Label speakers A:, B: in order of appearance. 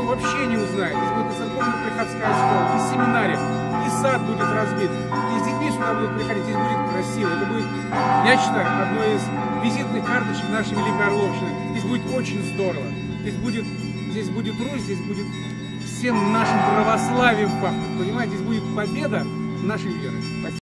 A: вообще не узнает. Здесь будет и церковно-приходская школа, и семинария, и сад будет разбит. И с детьми сюда будут приходить, здесь будет красиво. Это будет, я считаю, одной из визитных карточек нашей Великой Орловщины. Здесь будет очень здорово. Здесь будет Русь, здесь будет всем нашим православием пахнуть. Понимаете, здесь будет победа нашей веры. Спасибо.